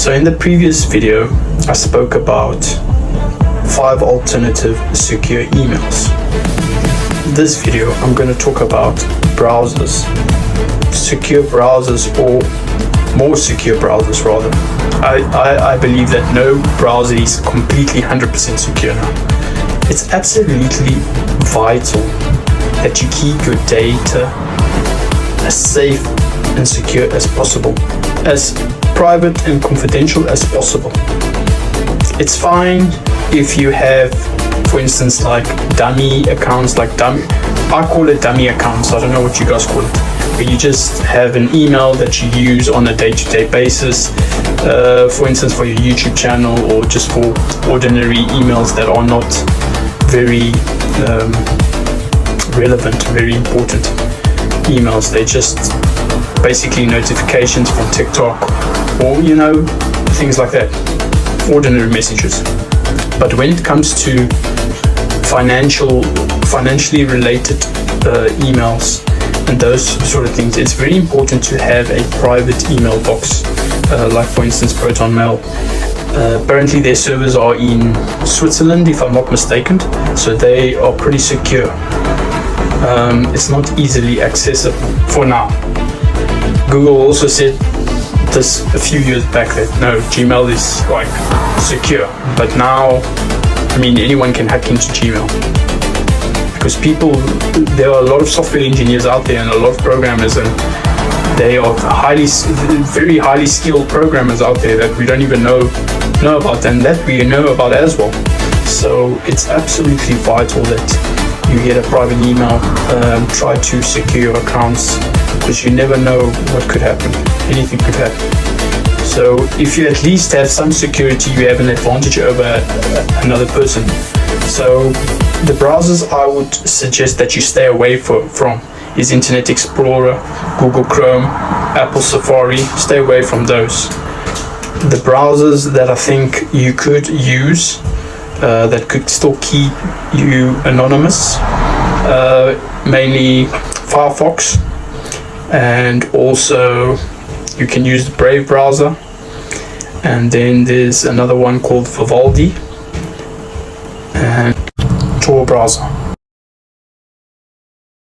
So in the previous video, I spoke about 5 alternative secure emails. This video, I'm going to talk about browsers, secure browsers, or more secure browsers rather. I believe that no browser is completely 100% secure now. It's absolutely vital that you keep your data as safe and secure as possible, as private and confidential as possible. It's fine if you have, for instance, like dummy accounts, I call it dummy accounts, I don't know what you guys call it, where you just have an email that you use on a day-to-day basis, for instance for your YouTube channel, or just for ordinary emails that are not very relevant, very important emails. They just basically notifications from TikTok, or things like that, ordinary messages. But when it comes to financially related emails and those sort of things, it's very important to have a private email box, like for instance ProtonMail. Apparently their servers are in Switzerland, if I'm not mistaken, so they are pretty secure. It's not easily accessible for now. Google also said this a few years back that no, Gmail is like secure, but now anyone can hack into Gmail, because there are a lot of software engineers out there and a lot of programmers, and they are very highly skilled programmers out there that we don't even know about, and that we know about as well. So it's absolutely vital that you get a private email. Try to secure your accounts, because you never know what could happen. Anything could happen. So if you at least have some security, you have an advantage over another person. So the browsers I would suggest that you stay away from is Internet Explorer, Google Chrome, Apple Safari. Stay away from those. The browsers that I think you could use that could still keep you anonymous, mainly Firefox, and also you can use the Brave browser, and then there's another one called Vivaldi and Tor browser.